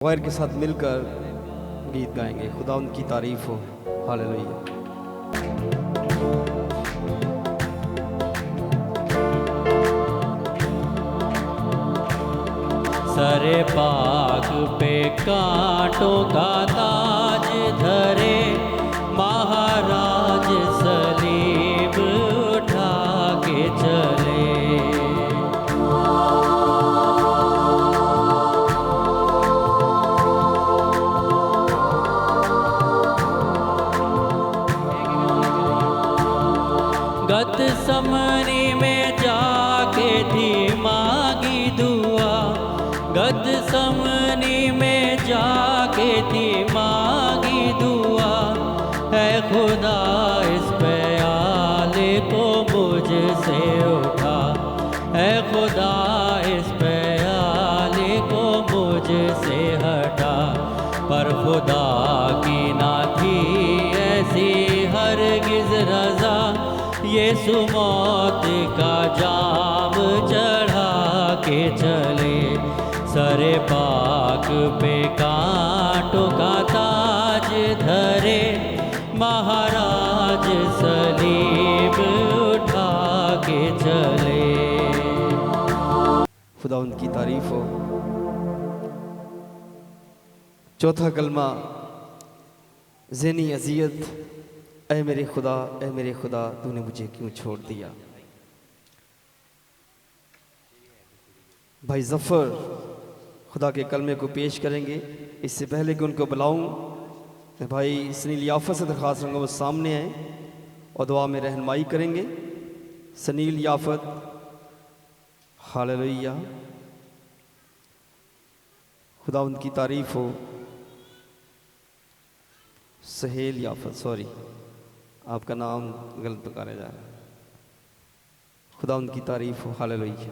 गैर के साथ मिलकर गीत गाएंगे। खुदा उनकी तारीफ हो। हालेलुया। सरे पाग पे कांटों का ताज धरे, महाराज सलीब उठा के चले। गतसमनी में जाके थी मांगी दुआ, गतसमनी में जाके थी मांगी दुआ। है खुदा इस प्याले को मुझसे उठा, है खुदा इस प्याले को मुझसे हटा। पर खुदा की ना थी ऐसी हरगिज़ रज़ा, यीशु मौत का जाम चढ़ा के चले। सरे पाक पे कांटों का ताज धरे, महाराज सलीब उठा के चले। खुदा उनकी तारीफ हो। चौथा कलमा, ज़हनी अज़ियत। ऐ मेरे खुदा तूने मुझे क्यों छोड़ दिया। भाई जफ़र खुदा के कलमे को पेश करेंगे। इससे पहले कि उनको बुलाऊं, भाई सनील याफत से दरख्वास्त करूँगा वो सामने आए और दुआ में रहनुमाई करेंगे। सनील याफत। हालेलुया। खुदा उनकी तारीफ हो। सहेल याफत, सॉरी आपका नाम गलत पुकारा जा रहा है। खुदा उनकी तारीफ हो। हालेलुया।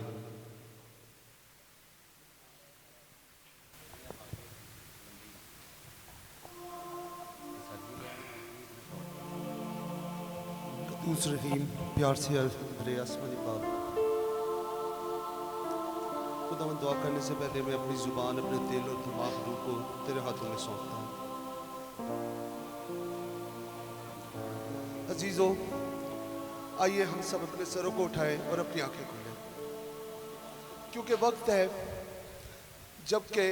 कद्दूस रहीम प्यार से भरे आसमानी बाप, खुदा मैं दुआ करने से पहले मैं अपनी ज़ुबान, अपने दिल और दिमाग रूह को तेरे हाथों में सौंपता हूँ। अजीज़ों, आइए हम सब अपने सरों को उठाएं और अपनी आंखें खोलें, क्योंकि वक्त है जबकि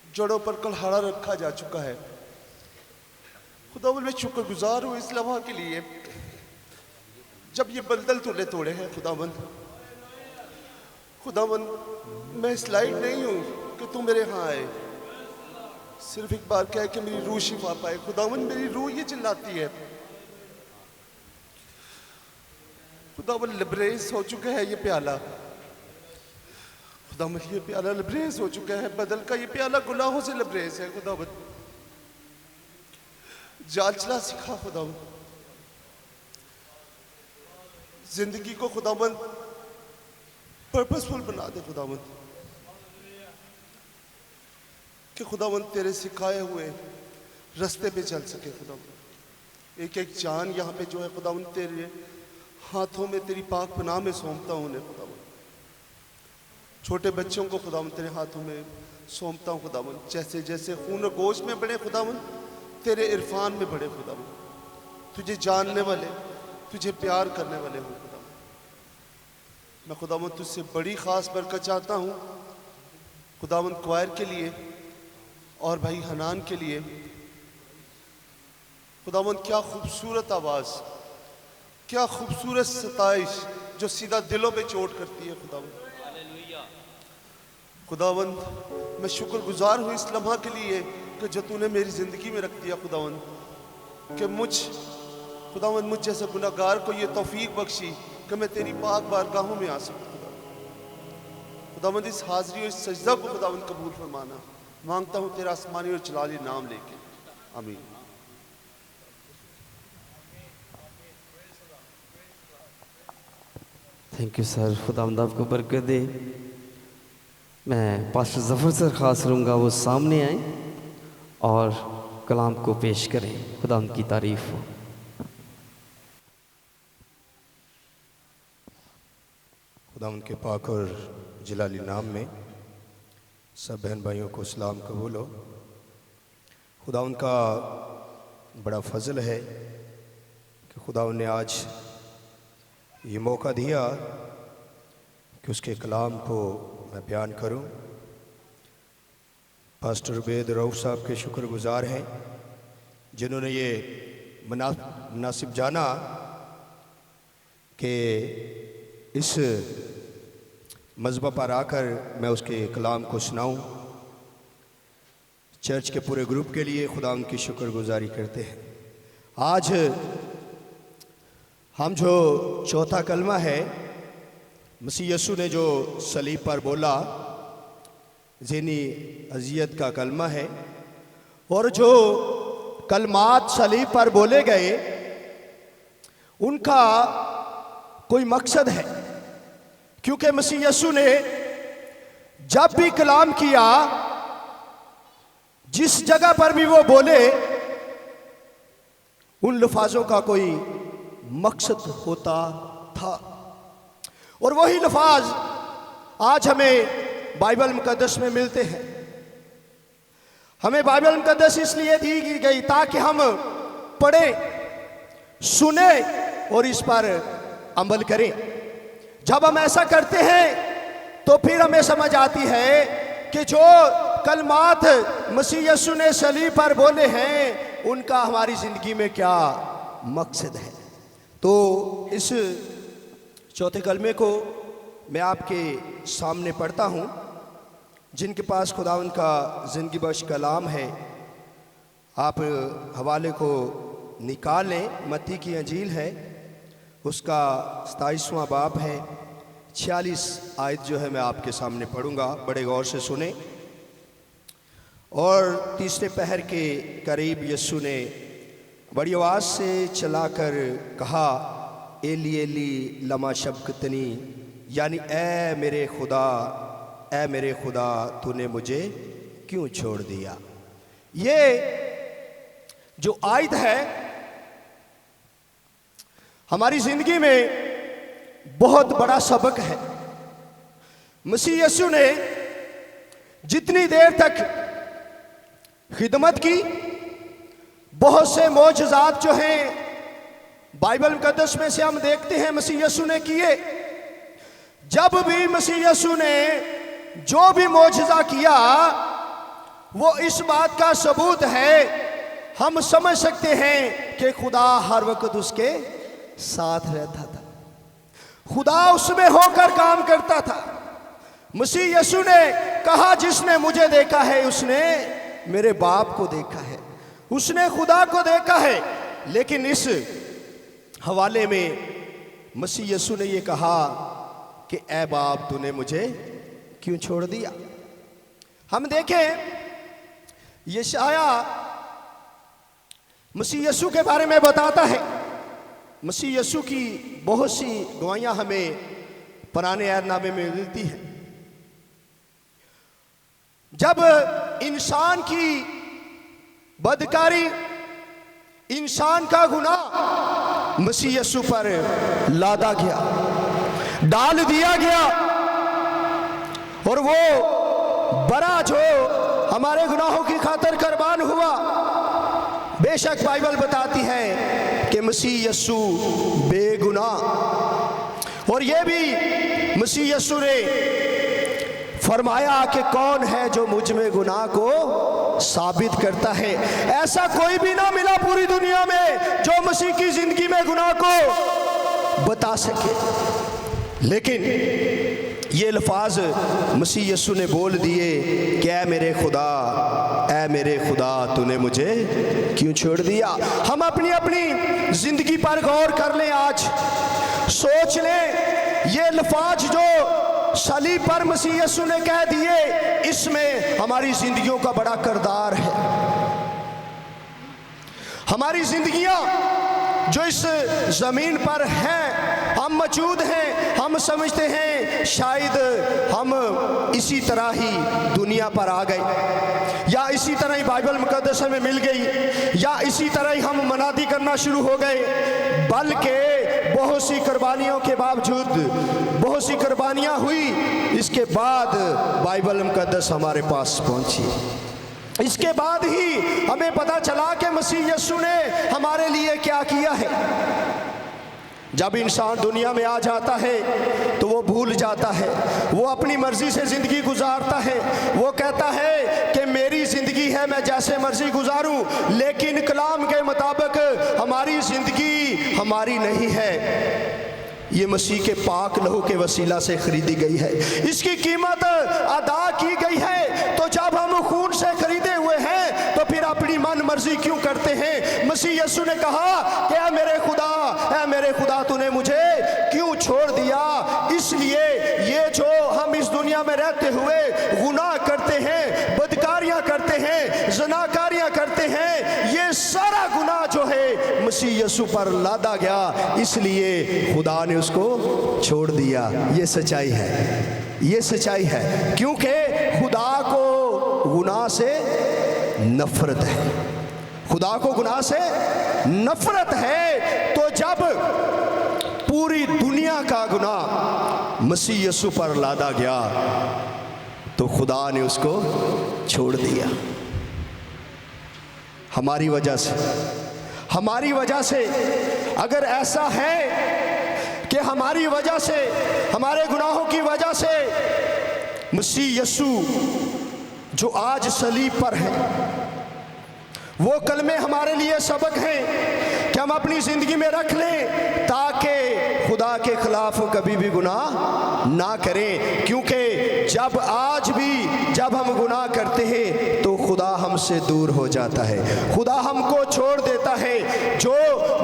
जड़ों पर कुल्हाड़ा रखा जा चुका है। खुदावंद मैं शुक्रगुजार हूँ इस लम्हा के लिए जब ये बंदल तूने तोड़े हैं। खुदावंद मैं इस लायक नहीं हूँ कि तू मेरे यहाँ आए, सिर्फ एक बार कह कि मेरी रूह शिफा पाए। खुदावंद मेरी रूह ये चिल्लाती है। खुदावंद लबरेज हो चुका है ये प्याला, खुदावंद ये प्याला लबरेज हो चुका है। बदल का ये प्याला गुनाहों से लबरेज है। खुदावंद जांचना सिखा खुदावंद, जिंदगी को खुदावंद पर्पसफुल बना दे खुदावंद, कि खुदावंद तेरे सिखाए हुए रास्ते पे चल सके। खुदावंद एक एक जान यहाँ पे जो है खुदावंद तेरे हाथों में, तेरी पाक पनाह में सौंपता हूँ उन्हें खुदावंद। छोटे बच्चों को खुदावंद तेरे हाथों में सौंपता हूँ खुदावंद, जैसे जैसे खून और गोश्त में बड़े खुदावंद, तेरे इरफान में बड़े खुदावंद, तुझे जानने वाले, तुझे प्यार करने वाले हो खुदावंद। मैं खुदावंद तुझसे बड़ी ख़ास बरकत चाहता हूँ खुदावंद, क्वायर के लिए और भाई हनान के लिए। खुदावंद क्या खूबसूरत आवाज़, क्या खूबसूरत सताइश जो सीधा दिलों पे चोट करती है। खुदावंद मैं शुक्रगुजार हूँ इस लम्हा के लिए कि जो तूने मेरी ज़िंदगी में रख दिया खुदावंद, कि खुदावंद मुझ जैसे गुनाहगार को ये तौफीक बख्शी कि मैं तेरी पाक बारगाहों में आ सकूँ। खुदावंद इस हाज़री और इस सजदा को खुदावंद कबूल फरमाना मांगता हूँ तेरा आसमानी और जलाली नाम लेके, आमीन। Thank you sir. खुदावंद आपको बरकत दे। मैं पास्टर जफ़र से ख़ास करूँगा वो सामने आए और कलाम को पेश करें। खुदावंद की तारीफ हो। खुदा उनके पाक और जलाली नाम में सब बहन भाइयों को सलाम कबूल हो। खुदा उनका बड़ा फजल है कि खुदा ने आज ये मौका दिया कि उसके कलाम को मैं बयान करूं। पास्टर उबैद रऊफ़ साहब के शुक्रगुजार हैं जिन्होंने ये मुनासिब जाना कि इस मज़हब पर आकर मैं उसके कलाम को सुनाऊं। चर्च के पूरे ग्रुप के लिए खुदा उनकी शुक्रगुजारी करते हैं। आज हम जो चौथा कलमा है मसीह यीशु ने जो सलीब पर बोला, ज़हनी अज़ियत का कलमा है, और जो कलमात सलीब पर बोले गए उनका कोई मकसद है, क्योंकि मसीह यीशु ने जब भी कलाम किया, जिस जगह पर भी वो बोले, उन लफ्ज़ों का कोई मकसद होता था। और वही लफ्ज़ आज हमें बाइबल मुकद्दस में मिलते हैं। हमें बाइबल मुकद्दस इसलिए दी गई ताकि हम पढ़ें, सुने और इस पर अमल करें। जब हम ऐसा करते हैं तो फिर हमें समझ आती है कि जो कलमात मसीह यीशु ने सलीब पर बोले हैं उनका हमारी ज़िंदगी में क्या मकसद है। तो इस चौथे कलमे को मैं आपके सामने पढ़ता हूँ। जिनके पास खुदा उनका ज़िंदगी बख्श कलाम है, आप हवाले को निकाल लें। मत्ती की अंजील है, उसका 27वां बाब है, 46 आयत जो है मैं आपके सामने पढ़ूंगा, बड़े गौर से सुने। और तीसरे पहर के करीब यीशु ने बड़ी आवाज़ से चलाकर कहा, एली एली लमा शबक्तनी, यानी ऐ मेरे खुदा तूने मुझे क्यों छोड़ दिया। ये जो आयत है हमारी ज़िंदगी में बहुत बड़ा सबक है। मसीह यीशु ने जितनी देर तक खिदमत की, बहुत से मौजज़ात जो हैं बाइबल मुकद्दस में से हम देखते हैं मसीह यीशु ने किए। जब भी मसीह यीशु ने जो भी मौजज़ा किया, वो इस बात का सबूत है, हम समझ सकते हैं कि खुदा हर वक्त उसके साथ रहता था, खुदा उसमें होकर काम करता था। मसीह यीशु ने कहा, जिसने मुझे देखा है उसने मेरे बाप को देखा है, उसने खुदा को देखा है। लेकिन इस हवाले में मसीह यीशु ने ये कहा कि ऐ बाप तूने मुझे क्यों छोड़ दिया। हम देखें यशाया मसीह यीशु के बारे में बताता है। मसीह यीशु की बहुत सी गवाहियां हमें पुराने अहदनामे में मिलती हैं। जब इंसान की बदकारी, इंसान का गुनाह मसीह यीशु पर लादा गया, डाल दिया गया, और वो बरा जो हमारे गुनाहों की खातिर कुर्बान हुआ। बेशक बाइबल बताती है कि मसीह यीशु बेगुनाह, और ये भी मसीह यीशु ने फरमाया कि कौन है जो मुझ में गुनाह को साबित करता है। ऐसा कोई भी ना मिला पूरी दुनिया में जो मसीह की जिंदगी में गुनाह को बता सके। लेकिन ये अल्फाज मसीह यीशु ने बोल दिए कि ऐ मेरे खुदा तूने मुझे क्यों छोड़ दिया। हम अपनी अपनी जिंदगी पर गौर कर लें, आज सोच लें, ये अल्फाज जो सलीब पर मसीह यीशु ने कह दिए, इसमें हमारी जिंदगियों का बड़ा किरदार है। हमारी जिंदगियां जो इस जमीन पर हैं, हम मौजूद हैं, हम समझते हैं शायद हम इसी तरह ही दुनिया पर आ गए, या इसी तरह ही बाइबल मुकद्दस में मिल गई या इसी तरह ही हम मनादी करना शुरू हो गए, बल्कि बहुत सी कुर्बानियों के बावजूद, बहुत सी कुर्बानियां हुई, इसके बाद बाइबल मुकद्दस हमारे पास पहुंची। इसके बाद ही हमें पता चला कि मसीह यीशु ने हमारे लिए क्या किया है। जब इंसान दुनिया में आ जाता है तो वो भूल जाता है, वो अपनी मर्जी से ज़िंदगी गुजारता है। वो कहता है कि मेरी ज़िंदगी है, मैं जैसे मर्जी गुजारूं, लेकिन कलाम के मुताबिक हमारी ज़िंदगी हमारी नहीं है, ये मसीह के पाक लहू के वसीला से खरीदी गई है, इसकी कीमत अदा की गई है। तो जब हम खून से खरीदे हुए हैं तो फिर अपनी मन मर्जी क्यों करते हैं? मसीह यीशु ने कहा कि ऐ मेरे खुदा तूने मुझे क्यों छोड़ दिया? इसलिए ये जो हम इस दुनिया में रहते हुए गुनाह करते हैं, बदकारियां करते हैं, ज़नाकारियां करते हैं, ये सारा गुनाह जो है मसीह यीशु पर लादा गया, इसलिए खुदा ने उसको छोड़ दिया। ये सच्चाई है, ये सच्चाई है, क्योंकि खुदा को गुनाह से नफरत है, खुदा को गुनाह से नफरत है। तो जब पूरी दुनिया का गुनाह मसीह यीशु पर लादा गया तो खुदा ने उसको छोड़ दिया। हमारी वजह से, हमारी वजह से, अगर ऐसा है कि हमारी वजह से, हमारे गुनाहों की वजह से मसीह यीशु जो आज सलीब पर है, वो कलमे हमारे लिए सबक हैं कि हम अपनी ज़िंदगी में रख लें ताकि खुदा के खिलाफ कभी भी गुनाह ना करें। क्योंकि जब आज भी जब हम गुनाह करते हैं तो खुदा हमसे दूर हो जाता है, खुदा हमको छोड़ देता है। जो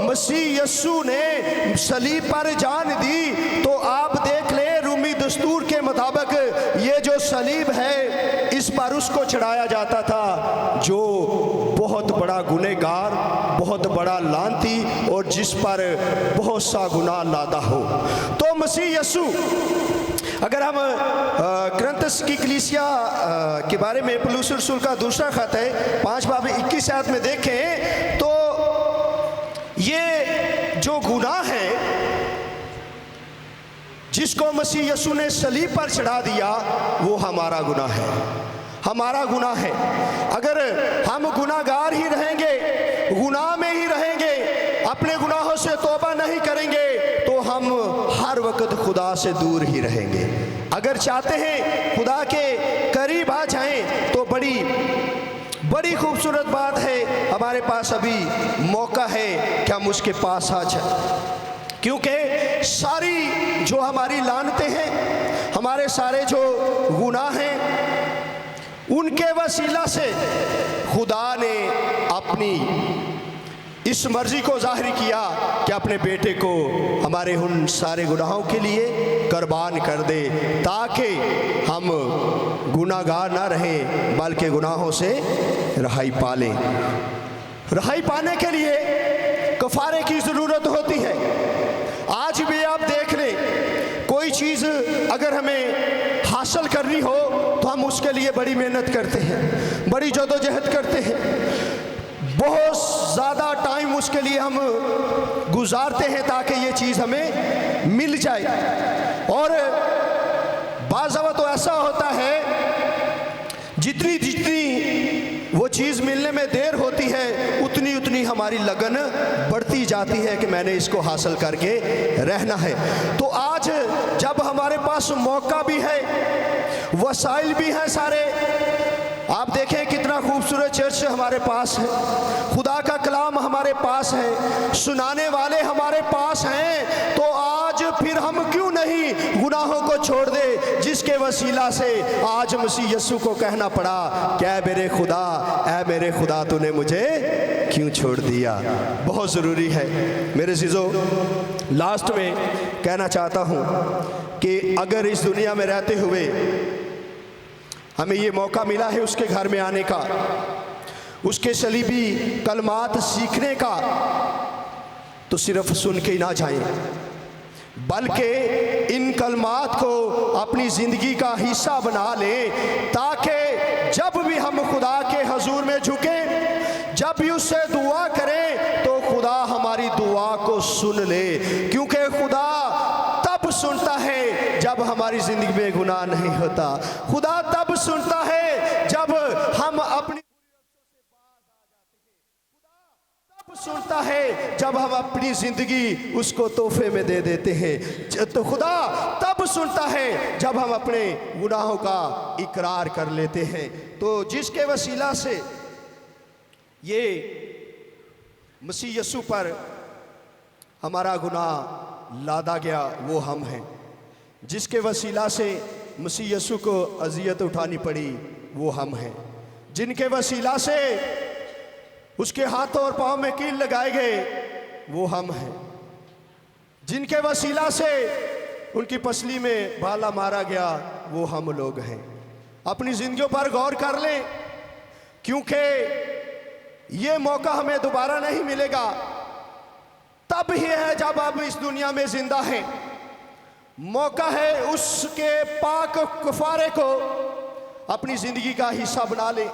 मसीह यीशु ने सलीब पर जान दी, तो आप देख लें रूमी दस्तूर के मुताबिक ये जो सलीब है इस पर उसको चढ़ाया जाता था जो बहुत बड़ा गुनहगार, बहुत बड़ा लानती और जिस पर बहुत सा गुनाह लादा हो। तो मसीह यीशु, अगर हम करंथस की कलीसिया के बारे में पौलुस रसूल का दूसरा खत है 5 बाब 21 आयत में देखें तो ये जो गुनाह है जिसको मसीह यीशु ने सलीब पर चढ़ा दिया वो हमारा गुनाह है, हमारा गुनाह है। अगर हम गुनाहगार ही रहेंगे, गुनाह में ही रहेंगे, अपने गुनाहों से तौबा नहीं करेंगे तो हम हर वक्त खुदा से दूर ही रहेंगे। अगर चाहते हैं खुदा के करीब आ जाएं तो बड़ी खूबसूरत बात है, हमारे पास अभी मौका है कि हम उसके पास आ जाएं। क्योंकि सारी जो हमारी लानतें हैं, हमारे सारे जो गुनाह हैं, उनके वसीला से खुदा ने अपनी इस मर्जी को जाहिर किया कि अपने बेटे को हमारे उन सारे गुनाहों के लिए कुर्बान कर दे, ताकि हम गुनाहगार ना रहें बल्कि गुनाहों से रहाई पा लें। रहाई पाने के लिए कफारे की ज़रूरत होती है। आज भी आप देख लें, कोई चीज़ अगर हमें हासिल करनी हो तो हम उसके लिए बड़ी मेहनत करते हैं, बड़ी जदोजहद करते हैं, बहुत ज़्यादा टाइम उसके लिए हम गुजारते हैं ताकि ये चीज़ हमें मिल जाए। और बाज़ दफ़ा तो ऐसा होता है जितनी वो चीज़ मिलने में देर होती है उतनी हमारी लगन बढ़ती जाती है कि मैंने इसको हासिल करके रहना है। तो आज जब हमारे पास मौका भी है, वसाइल भी हैं सारे, आप देखें कितना खूबसूरत चर्च हमारे पास है, खुदा का कलाम हमारे पास है, सुनाने वाले हमारे पास हैं, तो आज फिर हम क्यों नहीं गुनाहों को छोड़ दे जिसके वसीला से आज मसीह यीशु को कहना पड़ा क्या ऐ मेरे खुदा तूने मुझे क्यों छोड़ दिया। बहुत ज़रूरी है मेरे अज़ीज़ों। लास्ट में कहना चाहता हूँ कि अगर इस दुनिया में रहते हुए हमें ये मौका मिला है उसके घर में आने का, उसके सलीबी कलमात सीखने का, तो सिर्फ सुन के ही ना जाएं बल्कि इन कलमात को अपनी ज़िंदगी का हिस्सा बना लें, ताकि जब भी हम खुदा के हुजूर में झुकें, जब भी उससे दुआ करें तो खुदा हमारी दुआ को सुन ले, क्योंकि खुदा तब सुनता है जब हमारी ज़िंदगी में गुनाह नहीं होता। खुदा तब सुनता है जब हम अपनी सुनता है जब हम अपनी ज़िंदगी उसको तोहफे में दे देते हैं। तो खुदा तब सुनता है जब हम अपने गुनाहों का इकरार कर लेते हैं। तो जिसके वसीला से ये मसीह यीशु पर हमारा गुनाह लादा गया वो हम हैं, जिसके वसीला से मसीह यीशु को अज़ियत उठानी पड़ी वो हम हैं, जिनके वसीला से उसके हाथों और पाँव में कील लगाए गए वो हम हैं, जिनके वसीला से उनकी पसली में भाला मारा गया वो हम लोग हैं। अपनी जिंदगियों पर गौर कर लें, क्योंकि ये मौका हमें दोबारा नहीं मिलेगा। तब ही है जब आप इस दुनिया में जिंदा हैं। मौका है उसके पाक कफारे को अपनी जिंदगी का हिस्सा बना लें।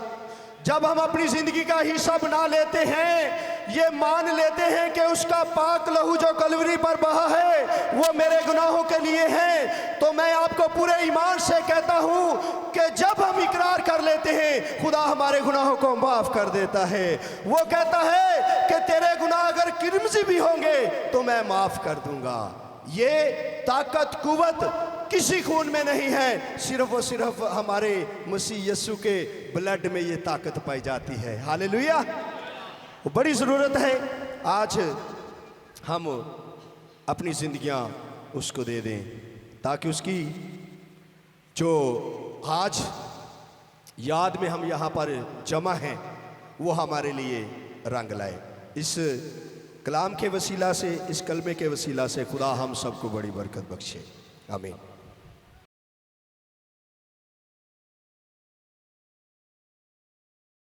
जब हम अपनी जिंदगी का हिस्सा बना लेते हैं, ये मान लेते हैं कि उसका पाक लहू जो कलवरी पर बहा है वो मेरे गुनाहों के लिए है, तो मैं आपको पूरे ईमान से कहता हूं कि जब हम इकरार कर लेते हैं खुदा हमारे गुनाहों को माफ कर देता है। वो कहता है कि तेरे गुनाह अगर किरमजी भी होंगे तो मैं माफ कर दूंगा। ये ताकत कुव्वत किसी खून में नहीं है, सिर्फ और सिर्फ हमारे मसीह यीशु के ब्लड में ये ताकत पाई जाती है। हालेलुया। बड़ी ज़रूरत है आज हम अपनी ज़िंदगियां उसको दे दें, ताकि उसकी जो आज याद में हम यहाँ पर जमा हैं वो हमारे लिए रंग लाए। इस कलाम के वसीला से, इस कलमे के वसीला से खुदा हम सबको बड़ी बरकत बख्शे। आमीन।